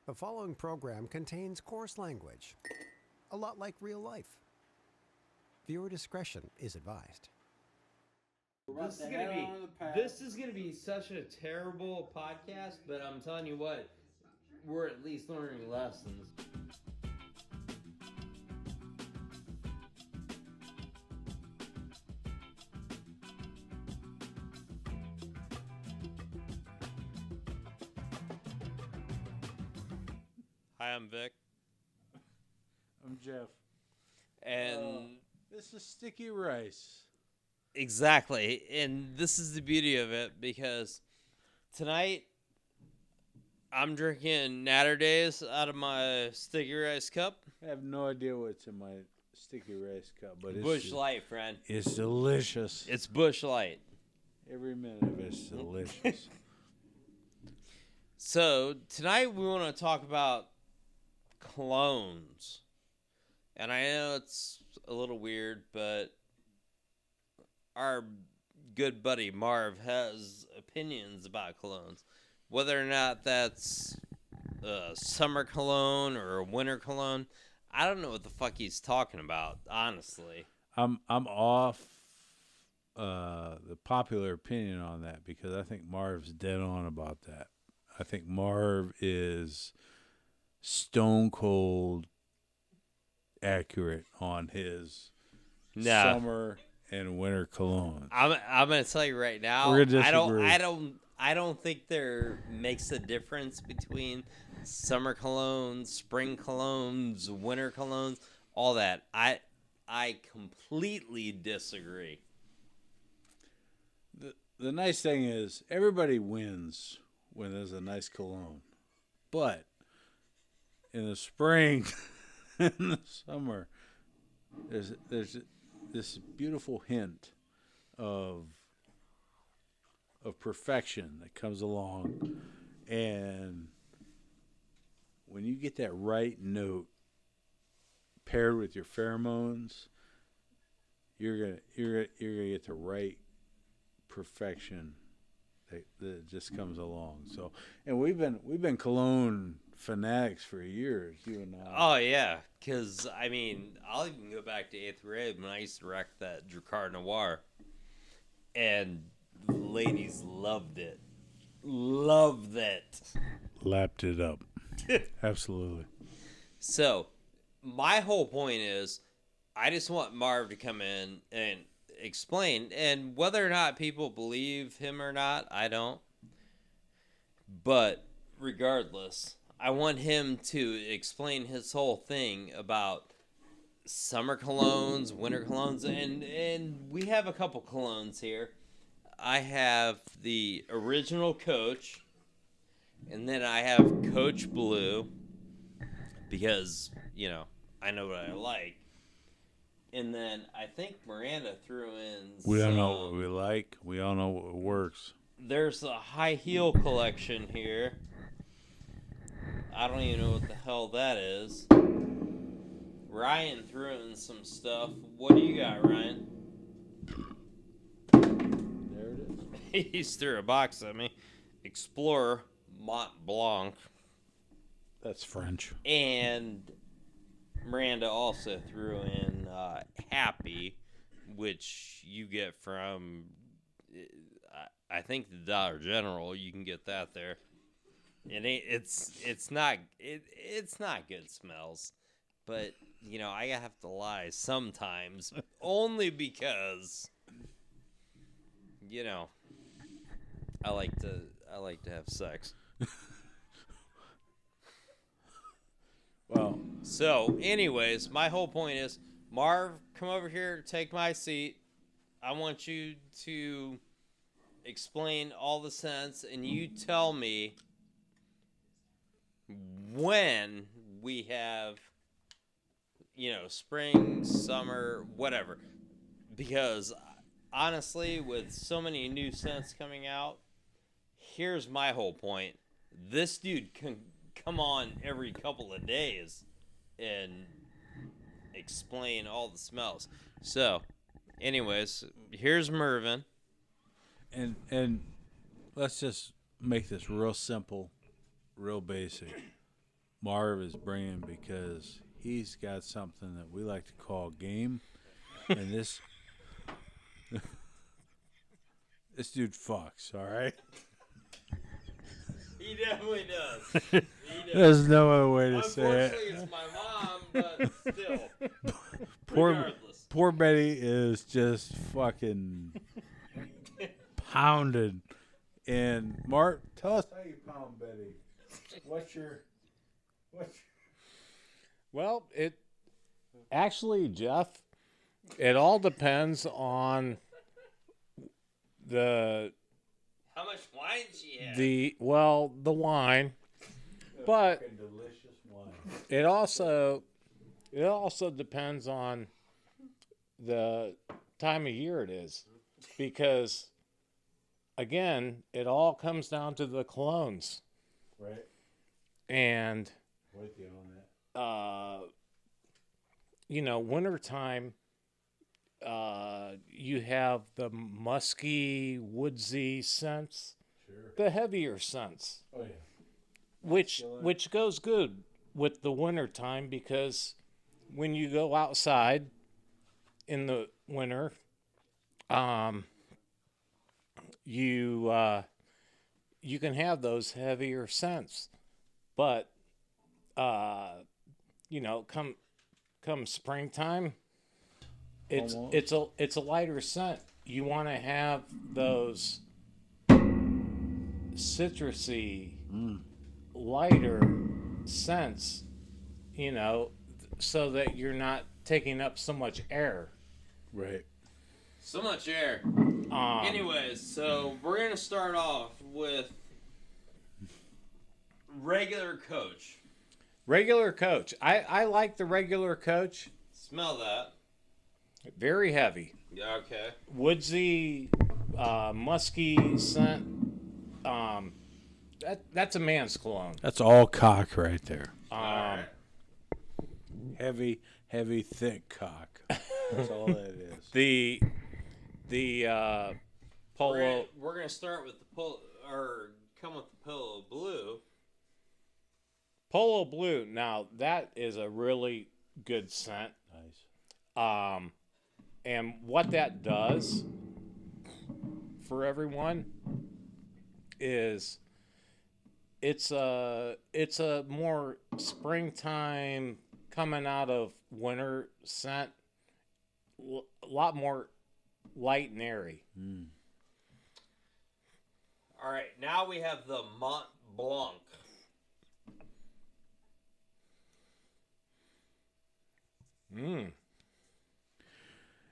The following program contains coarse language, a lot like real life. Viewer discretion is advised. This is gonna be such a terrible podcast, but I'm telling you what, we're at least learning lessons. Hi, I'm Vik. I'm Jeff. And This is sticky rice. exactly, and this is the beauty of it because tonight I'm drinking Natter Days out of my sticky rice cup. I have no idea what's in my sticky rice cup, but Bush Light, friend. it's delicious. It's Bush Light. Every minute of it's delicious. So tonight we want to talk about colognes. And I know it's a little weird, but our good buddy Merv has opinions about colognes. Whether or not that's a summer cologne or a winter cologne, I don't know what the fuck he's talking about, honestly. I'm off the popular opinion on that because I think Marv's dead on about that. I think Marv is stone cold accurate on his summer and winter cologne. I'm gonna tell you right now. We're gonna disagree. I don't think there makes a difference between summer colognes, spring colognes, winter colognes, all that. I completely disagree. The nice thing is everybody wins when there's a nice cologne, but in the spring and the summer, there's this beautiful hint of perfection that comes along, and when you get that right note paired with your pheromones, you're gonna get the right perfection that just comes along. So, and we've been cologne fanatics for years, you and I. Oh yeah, because I mean, I'll even go back to 8th grade when I used to wreck that Dracar Noir, and ladies loved it, Lapped it up. Absolutely. So, my whole point is, I just want Marv to come in and explain, and whether or not people believe him or not, I don't. But regardless, I want him to explain his whole thing about summer colognes, winter colognes, and we have a couple colognes here. I have the original Coach, and then I have Coach Blue, because, you know, I know what I like. And then I think Miranda threw in We don't know what we like. We all know what works. There's a high heel collection here. I don't even know what the hell that is. Ryan threw in some stuff. What do you got, Ryan? There it is. He's threw a box at me. Explorer Mont Blanc. That's French. And Miranda also threw in Happy, which you get from, I think, the Dollar General. You can get that there. It's not good smells, but you know, I have to lie sometimes, only because, you know, I like to have sex. Well, So, anyways, my whole point is, Marv, come over here, take my seat. I want you to explain all the sense, and you tell me when we have, you know, spring, summer, whatever. Because, honestly, with so many new scents coming out, here's my whole point. This dude can come on every couple of days and explain all the smells. So, anyways, here's Mervin. and let's just make this real simple, real basic. Marv is bringing because he's got something that we like to call game, and this dude fucks. All right. He definitely does. He does. There's no other way to say Unfortunately, it. it's my mom, but still. Poor, poor Betty is just fucking pounded. And Mark, tell us how you pound Betty. What's your Well, it actually, Jeff, it all depends on the How much wine she had. the wine, but delicious wine? it also depends on the time of year it is, because again, it all comes down to the colognes. Right. And With you on that. wintertime, you have the musky, woodsy scents, Sure. the heavier scents, Oh yeah. which goes good with the wintertime, because when you go outside in the winter, you can have those heavier scents, but come springtime, it's a lighter scent. You want to have those citrusy, lighter scents, so that you're not taking up so much air. Right. So much air. Anyways, so we're going to start off with regular Coach. Regular Coach. I like the regular Coach. Smell that. Very heavy. Yeah, okay. Woodsy, musky scent. That's a man's cologne. That's all cock right there. Alright. Heavy, thick cock. That's all that is. The polo. We're going to start with come with the Polo Blue. Polo Blue. Now that is a really good scent. Nice. And what that does for everyone is it's a more springtime coming out of winter scent, a lot more light and airy. All right, now we have the Mont Blanc.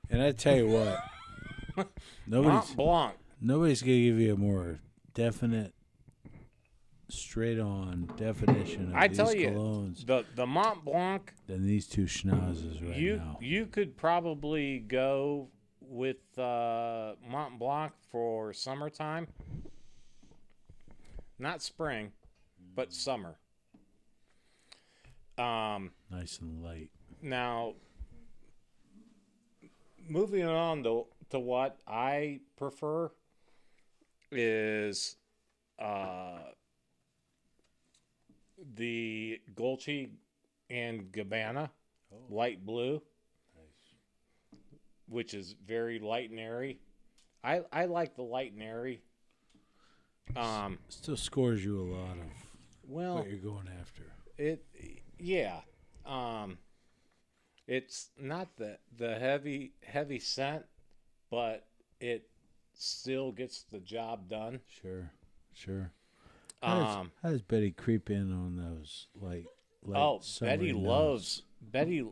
And I tell you what, Mont Blanc. nobody's gonna give you a more definite, straight-on definition of I these tell you, colognes the Mont Blanc. than these two schnozzes right now. You could probably go with Mont Blanc for summertime. Not spring, but summer. Nice and light. Now, moving on to what I prefer is the Dolce and Gabbana light blue, which is very light and airy. I like the light and airy. Still scores you a lot of what you're going after. It's not the heavy scent, but it still gets the job done. Sure. How does Betty creep in on those light Betty summery loves Betty,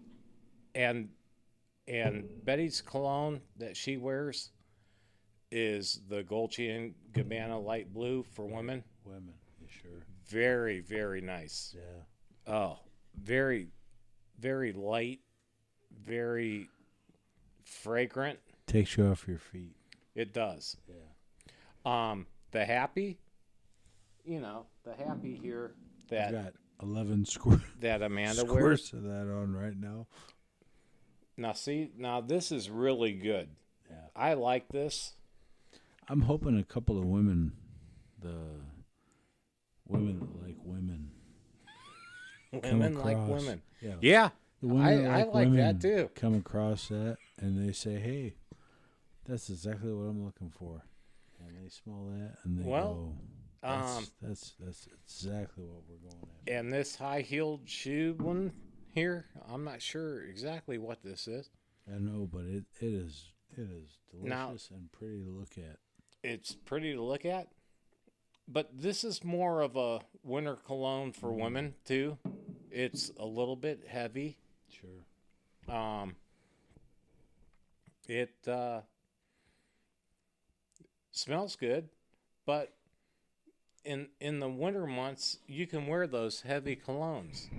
and Betty's cologne that she wears is the Dolce and Gabbana light blue for women. Women, sure. Very, very nice. Yeah. Oh, very, very light, very fragrant. Takes you off your feet. It does. Yeah. The Happy, the Happy here I've got 11 squares. that Amanda wears. Squares of that on right now. Now this is really good. Yeah. I like this. I'm hoping a couple of women, the women that like women, Women like across. women. Yeah. Yeah, The women I like women that too. Come across that and they say, "Hey, that's exactly what I'm looking for," and they smell that and they Well, go, "That's exactly what we're going after." And this high-heeled shoe one here, I'm not sure exactly what this is. I know, but it is delicious Now- and pretty to look at. It's pretty to look at, but this is more of a winter cologne for women too. It's a little bit heavy. Sure. It smells good, but in the winter months you can wear those heavy colognes.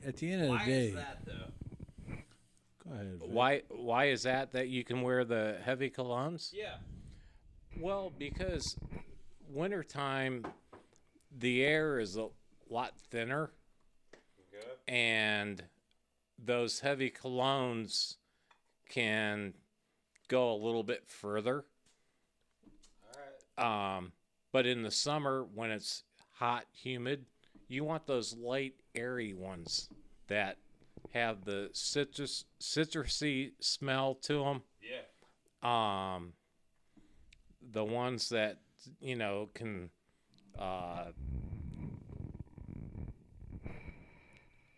At the end of Why the day, is that though? go ahead. Vic. Why is that you can wear the heavy colognes? Yeah. Well, because wintertime the air is a lot thinner Okay. and those heavy colognes can go a little bit further. All right. But in the summer when it's hot, humid, you want those light, airy ones that have the citrusy smell to them. Yeah. The ones that can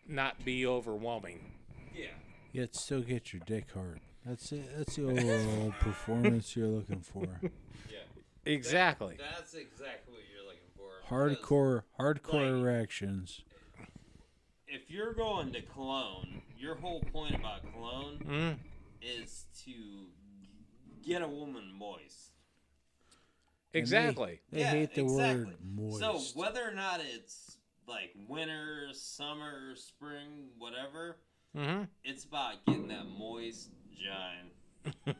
not be overwhelming. Yeah. Yet still get your dick hard. That's it. That's the overall performance you're looking for. Yeah. Exactly. That's exactly what you're looking for. Hardcore like- erections. If you're going to cologne, your whole point about cologne is to get a woman moist. Exactly. They Yeah, hate the exactly. word moist. So whether or not it's like winter, summer, spring, whatever, Mm-hmm. it's about getting that moist gine.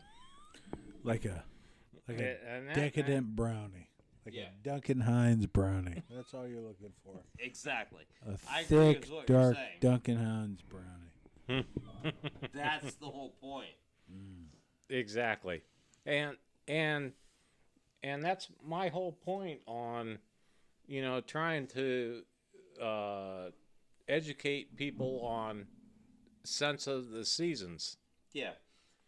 like a And that- decadent brownie. Like Yeah. a Duncan Hines brownie. That's all you're looking for. Exactly. A I agree thick, with what you're dark saying. Duncan Hines brownie. That's the whole point. Exactly. And that's my whole point on, trying to educate people on sense of the seasons. Yeah.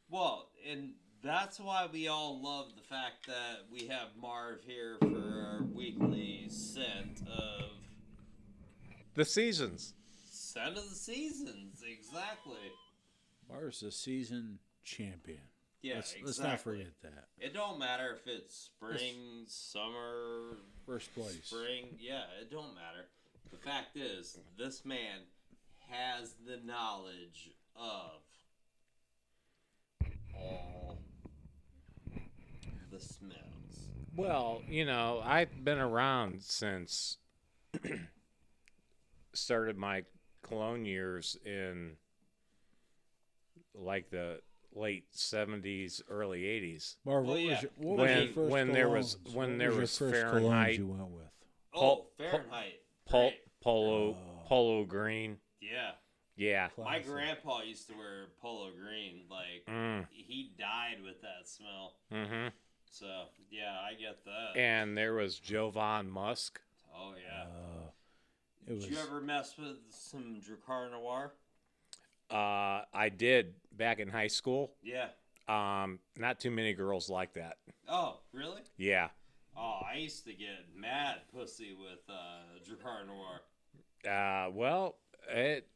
Well, and that's why we all love the fact that we have Marv here for our weekly scent of The seasons. scent of the seasons. Exactly. Mars a season champion. Yeah, Let's not forget that. It don't matter if it's spring, summer, First place. spring. Yeah, it don't matter. The fact is, this man has the knowledge of all the smells. Well, I've been around since started my cologne years in like the late 70s, early 80s. Marv, Well, what yeah. was your, what was your first When there colognes? was- when What there your was first Fahrenheit. colognes you went with? Oh, Fahrenheit. Great. Polo green. Yeah. Yeah. My Classic. grandpa used to wear polo green. Like, he died with that smell. Mm-hmm. So, yeah, I get that. And there was Jovan Musk. Oh, yeah. It was Did you ever mess with some Dracar Noir? I did back in high school. Yeah. Not too many girls like that. Oh, really? Yeah. Oh, I used to get mad pussy with Dracar Noir. Well,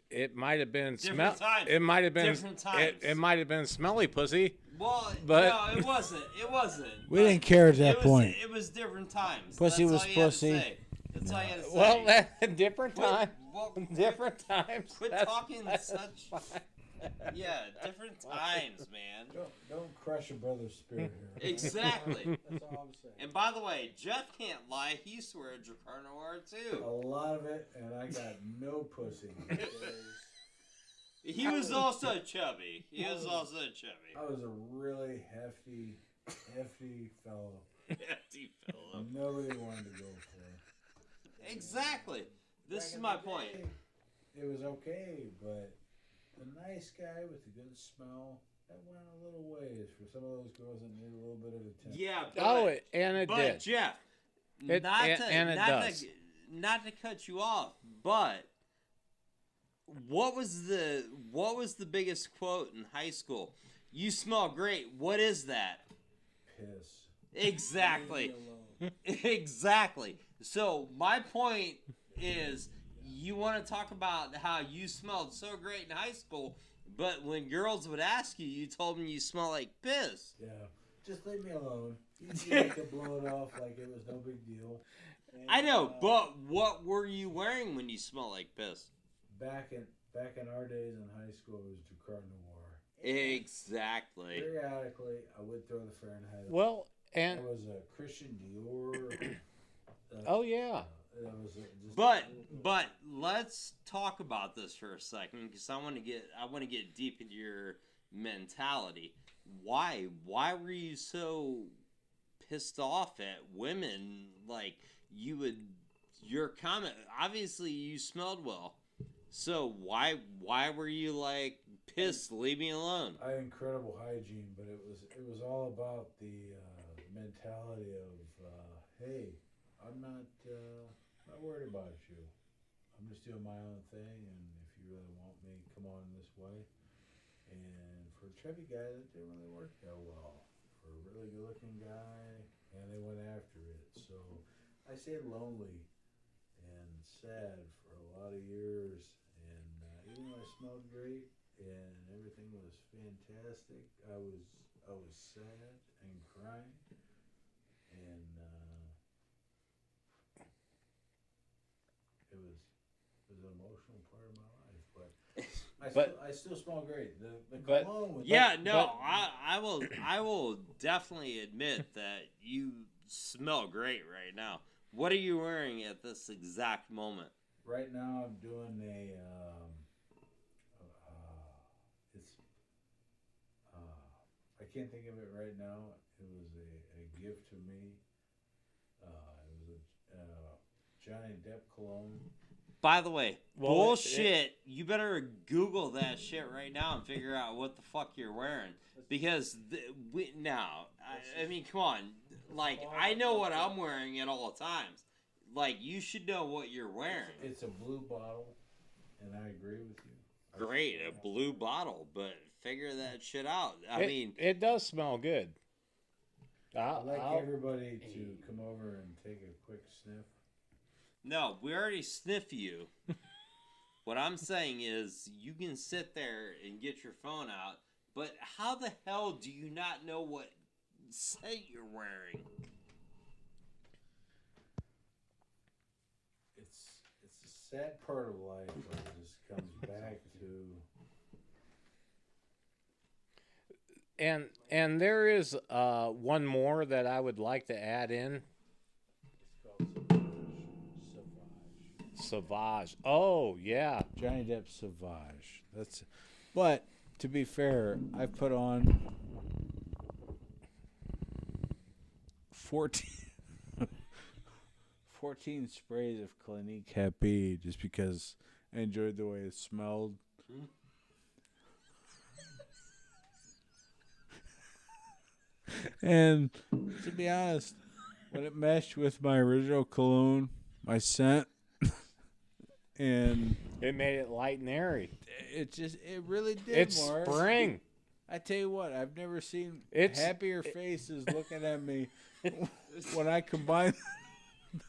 it might have been Different times. It might have been Different times. It might have been smelly pussy. Well, But- no, it wasn't. It wasn't. We But didn't care at that it was, point. It was different times. Pussy That's was all you had to pussy. say. That's all you had to say. Well, different Quit- time. well, Different times. Quit That's- talking that's such. fine. Yeah, different times, man. Don't crush a brother's spirit here. Exactly. That's all I'm saying. And by the way, Jeff can't lie. He used to wear a Dracar Noir too. A lot of it, and I got no pussy. He was also chubby. He was also chubby. I was a really hefty fellow. Hefty fellow. Nobody wanted to go for. Exactly. This Back is in my the point. day, It was okay, but a nice guy with a good smell, that went a little ways for some of those girls that need a little bit of attention. Yeah. But, Oh, and it but did. Jeff, It- not and- to, and it not does. To, not to cut you off, but what was the biggest quote in high school? You smell great. What is that? Piss. Exactly. Exactly. So my point is, you want to talk about how you smelled so great in high school, but when girls would ask you, you told them you smell like piss. Yeah. Just leave me alone. You like to blow it off like it was no big deal. And, I know, but what were you wearing when you smelled like piss? back in our days in high school, it was Ducar Noir. Exactly. Periodically, I would throw the Fahrenheit. Well, and There was a Christian Dior. oh yeah, That was just But let's talk about this for a second, because I want to get deep into your mentality. Why were you so pissed off at women? Like, your comment, obviously you smelled well, so why were you like pissed? Leave me alone. I had incredible hygiene, but it was all about the mentality of hey, I'm not worried about you. I'm just doing my own thing, and if you really want me, come on this way. And for a chubby guy, that didn't really work that well. For a really good-looking guy, and they went after it. So I stayed lonely and sad for a lot of years. And even though I smelled great and everything was fantastic, I was sad and crying. And it was an emotional part of my life, but I still smell great. The cologne was I will definitely admit that you smell great right now. What are you wearing at this exact moment? right now. I'm doing I can't think of it right now. It was a gift to me. It was a Johnny Depp cologne. By the way, Well, bullshit. You better Google that shit right now and figure out what the fuck you're wearing. Because I mean, come on. Like, I know what I'm wearing at all times. Like, you should know what you're wearing. It's a blue bottle, and I agree with you. Great, a blue bottle, but figure that shit out. I mean, it does smell good. I'd like everybody to come over and take a quick sniff. no, we already sniff you. What I'm saying is, you can sit there and get your phone out, but how the hell do you not know what scent you're wearing? It's a sad part of life, but it just comes back to. And there is one more that I would like to add in. It's called Sauvage. Oh yeah. Johnny Depp Sauvage. But to be fair, I've put on 14 sprays of Colognes Capi just because I enjoyed the way it smelled. And to be honest, when it meshed with my original cologne, my scent, and It made it light and airy. it really did. It's Marv. spring. I tell you what, I've never seen It's- happier faces looking at me when I combine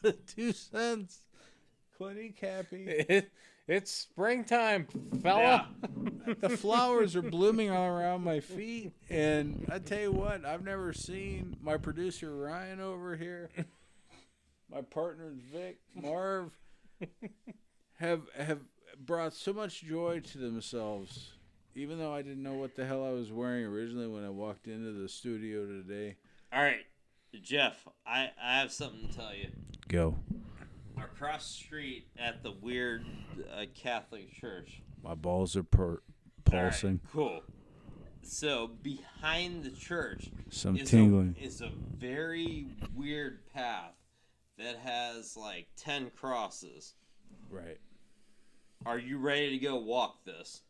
the 2 cents. Colognes Capi. It's springtime, fella. The flowers are blooming all around my feet, and I tell you what, I've never seen my producer Ryan over here, my partners Vik, Merv, have brought so much joy to themselves. Even though I didn't know what the hell I was wearing originally when I walked into the studio today. All right, Jeff, I have something to tell you. Go. Across the street at the weird Catholic church. My balls are All pulsing. right, cool. So behind the church Some is tingling. is a very weird path that has like 10 crosses. Right. Are you ready to go walk this?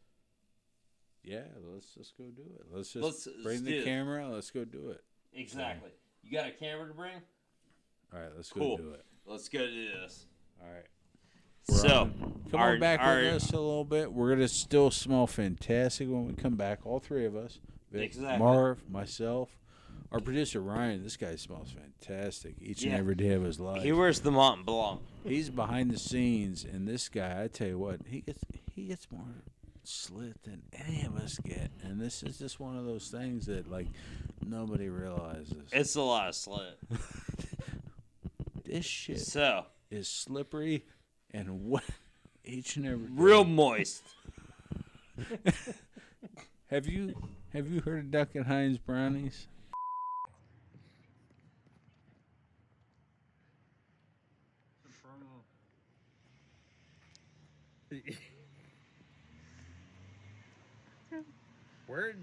Yeah, let's just go do it. Let's Let's bring do the it. camera. Let's go do it. Exactly. You got a camera to bring? All right, let's Cool. go do it. Let's go do this. All right. So, Come on back with us a little bit. We're going to still smell fantastic when we come back. All three of us. Vik, Exactly. Merv, myself, our producer, Ryan. This guy smells fantastic each and every day of his life. He wears the Mont Blanc. He's behind the scenes, and this guy, I tell you what, he gets more slit than any of us get. And this is just one of those things that, like, nobody realizes. It's a lot of slit. This shit So, is slippery and wet each and every day. real moist. Have you heard of Duck and Heinz brownies? Where'd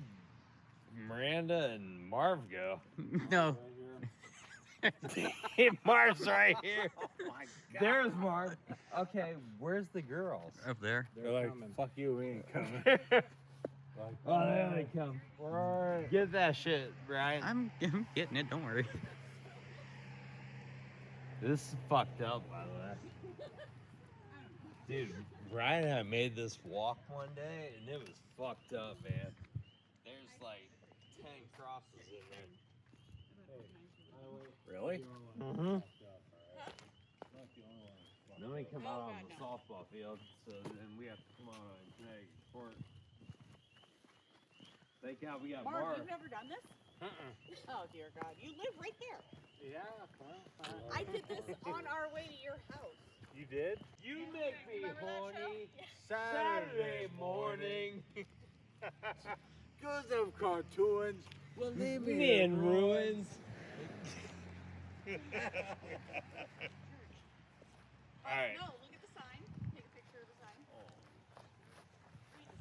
Miranda and Marv go? No. Marv's right here. There's Marv. Okay, where's the girls? Up there. They're like, fuck you, we ain't coming. Oh, there they come. Get that shit, Brian. I'm getting it. Don't worry. This is fucked up, by the way. Dude, Brian and I made this walk one day, and it was fucked up, man. There's like 10 crosses in there. Really? Mm-hmm. Then we come out on the softball field, so then we have to come out on tag court. Thank God we got Marv, Marv. you've never done this? Oh dear God, you live right there. Yeah. I did this on our way to your house. You did? You make me Remember that horny show? Saturday morning. Because of cartoons. Well, leave Me in ruins. Alright. No, look at the sign. Take a picture of the sign.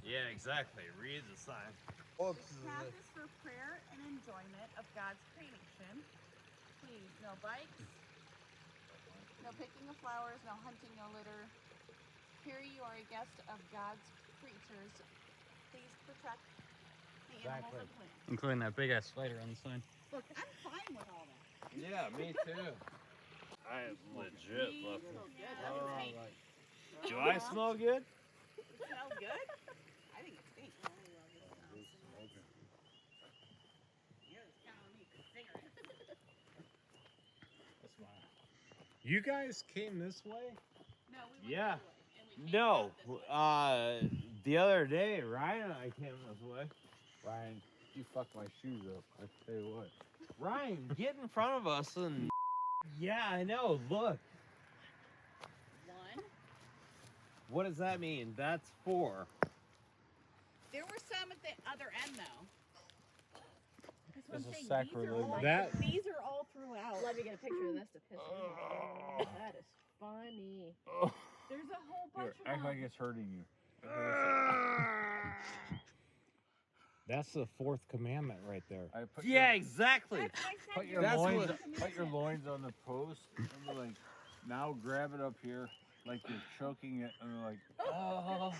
Yeah, exactly. Read the sign. This path is for prayer and enjoyment of God's creation. Please, no bikes, no picking of flowers, no hunting, no litter. Here you are a guest of God's creatures. Please protect the animals and plants. Including that big ass spider on the sign. Look, I'm fine with all that. Yeah, me too. I legit love it. Do I smell good? It smells good? I think it stinks. You guys came this way? No, we went Yeah. this way, and we came No. back this way. The other day, Ryan and I came this way. Ryan, you fucked my shoes up. I tell you what. Ryan, get in front of us and. Yeah, I know. Look. One. What does that mean? That's 4. There were some at the other end, though. That's what This I'm is saying. sacrilege. These are all throughout. Let me get a picture of this to piss me off. That is funny. There's a whole bunch Act of like them. it's hurting you. That's the 4th commandment right there. Yeah, exactly. That's what I said. Put You're your That's right. loins. what- Put your loins on the post. And like, now grab it up here, like you're choking it, and like, Oh,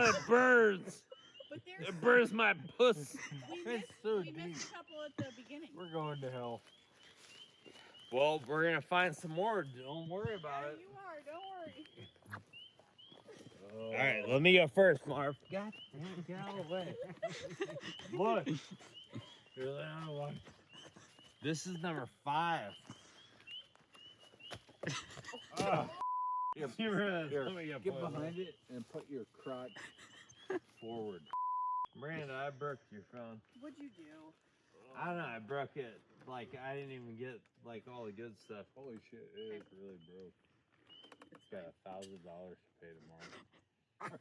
it burns. But there's It burns my puss. we it's missed, so we missed deep. a couple at the beginning. We're going to hell. Well, we're gonna find some more. Don't worry about There it. you are. Don't worry. All right, let me go first, Marv. God damn, get out of the way. Look. Here's another one. This is number 5. Here, Let me get behind it and put your crotch forward. Miranda, I broke your phone. What'd you do? I don't know, I broke it. Like, I didn't even get, like, all the good stuff. Holy shit, it is really broke. It's got $1,000 to pay tomorrow.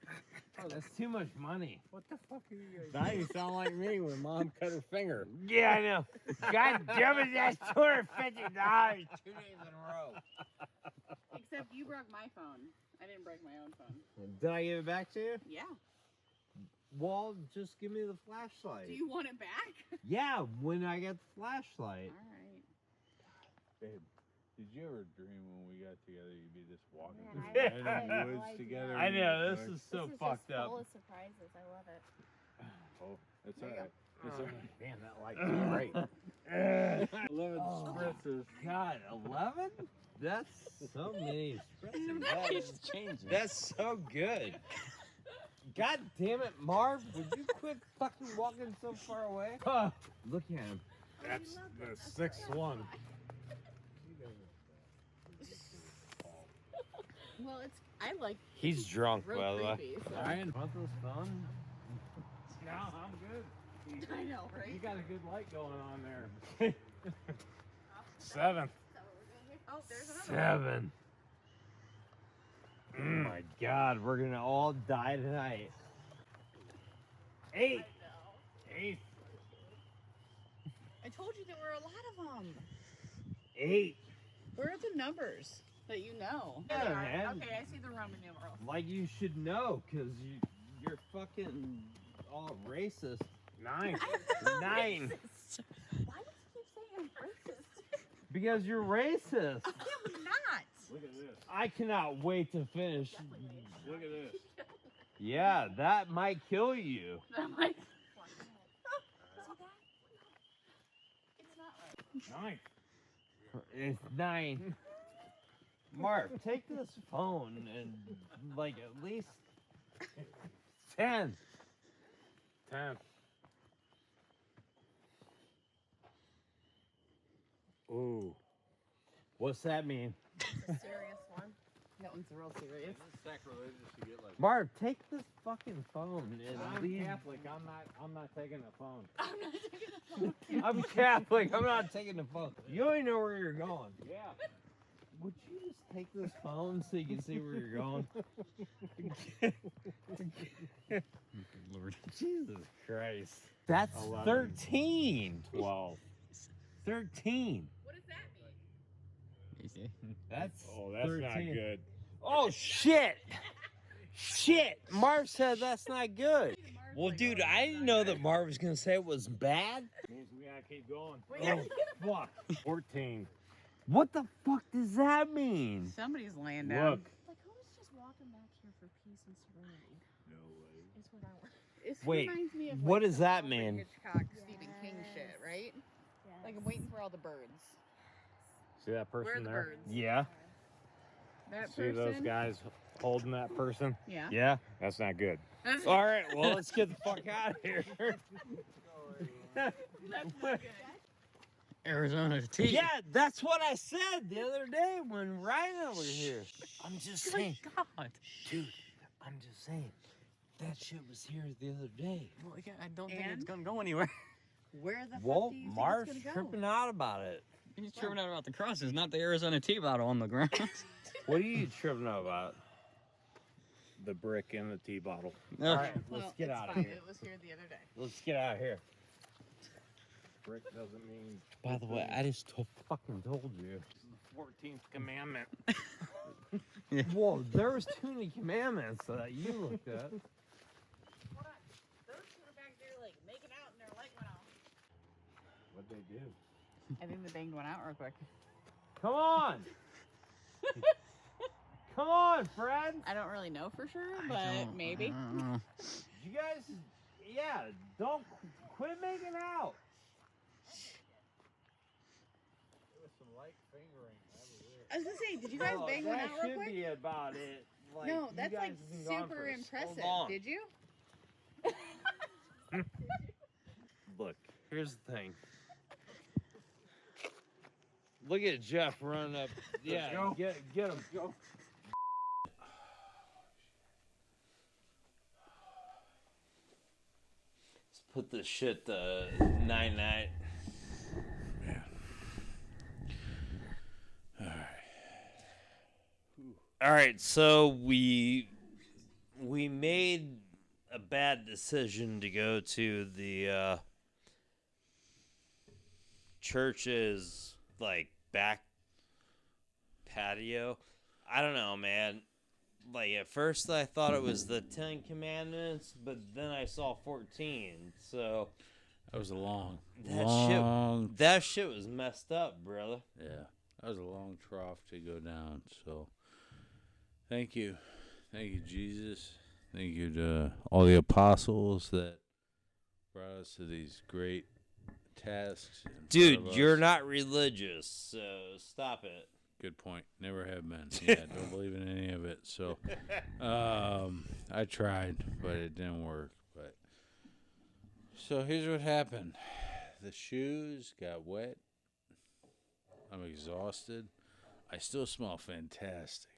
That's too much money. What the fuck are you guys? Now you sound like me when Mom cut her finger. Yeah, I know. God damn it, that's $250 2 days in a row. Except you broke my phone. I didn't break my own phone. Did I give it back to you? Yeah. Well, just give me the flashlight. Do you want it back? Yeah, when I get the flashlight. All right. Babe, did you ever dream when we got together you'd be just walking Man, through I the had no woods idea. together? I and know, you'd this be like, is so This is fucked just up. full of surprises. I love it. Oh, it's There you alright. It's alright. Man, that light is great. 11 spritzes. God, 11? That's so many espresso. He's changing. That's so good. God damn it, Marv! Would you quit fucking walking so far away? Look at him. That's the sixth one. Well, I like He's drunk, real by the way. creepy. So. Ryan? Want this phone? No, I'm good. I know, right? You got a good light going on there. Seventh. Oh, there's another. 7. Oh my God, we're gonna all die tonight. 8. 8. I told you there were a lot of them. 8. Where are the numbers that you know? Yeah, There they are. man. Okay, I see the Roman numerals. Like you should know, cause you're fucking all racist. 9. 9. Why do you keep saying I'm racist? Because you're racist. I am not. Look at this. I cannot wait to finish. Look at this. Yeah, that might kill you. I'm like, see that? It's not right. 9. It's 9. Mark, take this phone and like at least 10. 10. Ooh. What's that mean? It's a serious one. That one's real serious. Sacrilegious to get like. Mark, take this fucking phone and I'm leave. Catholic. I'm not taking the phone. I'm not taking a phone. I'm Catholic. I'm not taking the phone. You only know where you're going. Yeah. Would you just take this phone so you can see where you're going? Lord. Jesus Christ. That's 11. 13. 12. What 13. does that mean? You see? That's Oh, that's 13. not good. Oh, shit. Shit. Marv said that's not good. Well, dude, I didn't know that Marv was going to say it was bad. Means we gotta keep going. Oh, fuck. 14. What the fuck does that mean? Somebody's laying down. Look. Like, who's just walking back here for peace and serenity? No way. Is what I want. This Wait, reminds me of what like does some that Alfred mean? Hitchcock, Stephen King shit, right? Like I'm waiting for all the birds. See that Where are person the there? birds? Yeah. That See person. those guys holding that person? Yeah. Yeah. That's not good. That's, All right, well, let's get the fuck out of here. that's not good. Arizona tea. Yeah, that's what I said the other day when Ryan was here. I'm just saying, God. dude, I'm just saying, that shit was here the other day. Well, yeah, I don't think it's And? gonna go anywhere. Where the Well, fuck do you Marv's think it's gonna go? tripping out about it. He's tripping out about the crosses, not the Arizona tea bottle on the ground. What are you tripping out about? The brick in the tea bottle. No. All right, let's Well, get it's out of fine. here. It was here the other day. Let's get out of here. Brick doesn't mean By the way, I just fucking told you. 14th commandment. Whoa, there was too many commandments that you looked at. Hold on. Those two are back there like making out and their light went off. What'd they do? I think they banged one out real quick. Come on! Come on, Fred! I don't really know for sure, I but don't- maybe. I don't know. You guys, yeah, don't quit making out. There was some light fingering. That was it. I was gonna say, did you guys Oh, bang one that out real should quick? be about it. Like, No, you that's guys like have been gone super for so impressive. long. Did you? Look, here's the thing. Look at Jeff running up. Yeah, go. get him. Go. Let's put this shit to 9-9. All right, so we made a bad decision to go to the church's like back patio. I don't know, man. Like at first I thought it was the 10 commandments, but then I saw 14. So That was a long, that shit was messed up, brother. Yeah, that was a long trough to go down. So, thank you, Jesus. Thank you to all the apostles that brought us to these great tasks. in front Dude, of you're us. not religious, so stop it. Good point. Never have been. Yeah, don't believe in any of it. So, I tried, but it didn't work. But so here's what happened: the shoes got wet. I'm exhausted. I still smell fantastic.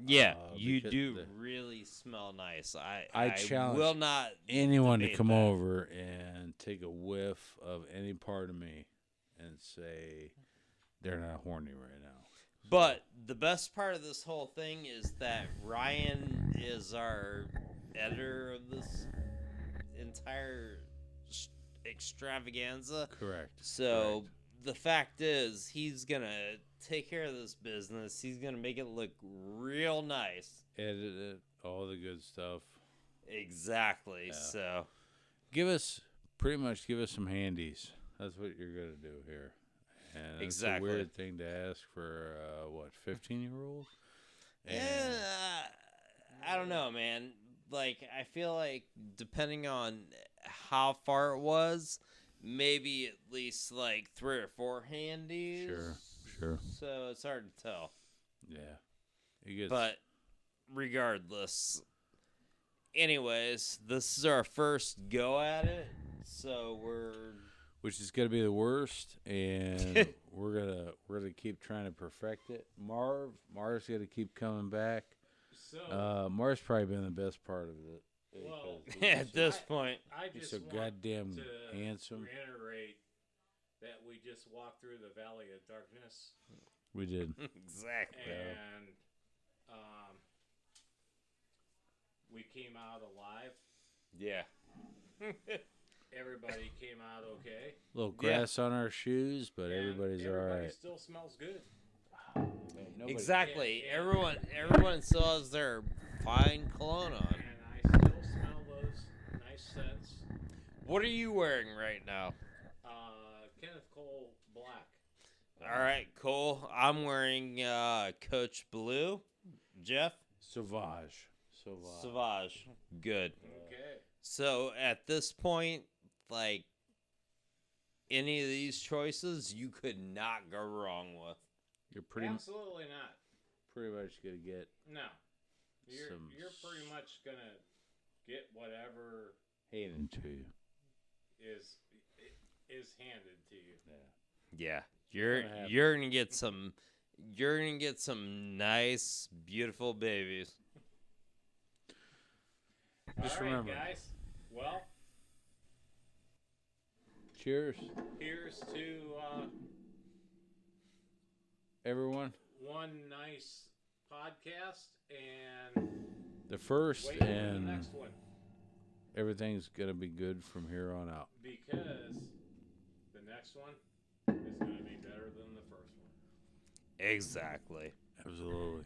Yeah, you because do the- really smell nice. I I challenge will not Anyone to debate come that. over and take a whiff of any part of me and say they're not horny right now. But the best part of this whole thing is that Ryan is our editor of this entire extravaganza. Correct. So the fact is, he's gonna take care of this business. He's gonna make it look real nice. Edit it, all the good stuff. Exactly. Yeah. So Give us some handies. That's what you're gonna do here. And it's Exactly. a weird thing to ask for 15-year-old? yeah, I don't know, man. Like, I feel like depending on how far it was, maybe at least like 3 or 4 handies. Sure. So it's hard to tell. Yeah. It gets, But regardless, anyways, this is our first go at it. So which is gonna be the worst, and we're gonna keep trying to perfect it. Marv's gonna keep coming back. So, Marv's probably been the best part of it. well, because at this point, I he's just so want goddamn to handsome. reiterate that we just walked through the valley of darkness, We did. exactly. and we came out alive. Yeah. Everybody came out okay. Little grass on our shoes, but and everybody's all everybody right. still smells good. Nobody- Exactly. Yeah. Everyone still has their fine cologne on. And I still smell those nice scents. What are you wearing right now? Kenneth Cole Black. All right, Cole. I'm wearing Coach Blue. Jeff? Sauvage. Sauvage. Good. Okay. So at this point, like, any of these choices, you could not go wrong with. You're pretty Absolutely not. much gonna get No. You're Some pretty much gonna get whatever handed to you. is handed to you. Yeah. gonna happen. You're gonna get some nice, beautiful babies. Just All right, remember. guys. Well, Cheers, here's to everyone. one nice podcast, and The first wait for the and next one, everything's gonna be good from here on out. because the next one is going to be better than the first one. Exactly. Absolutely.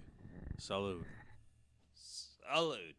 Salute. Salute.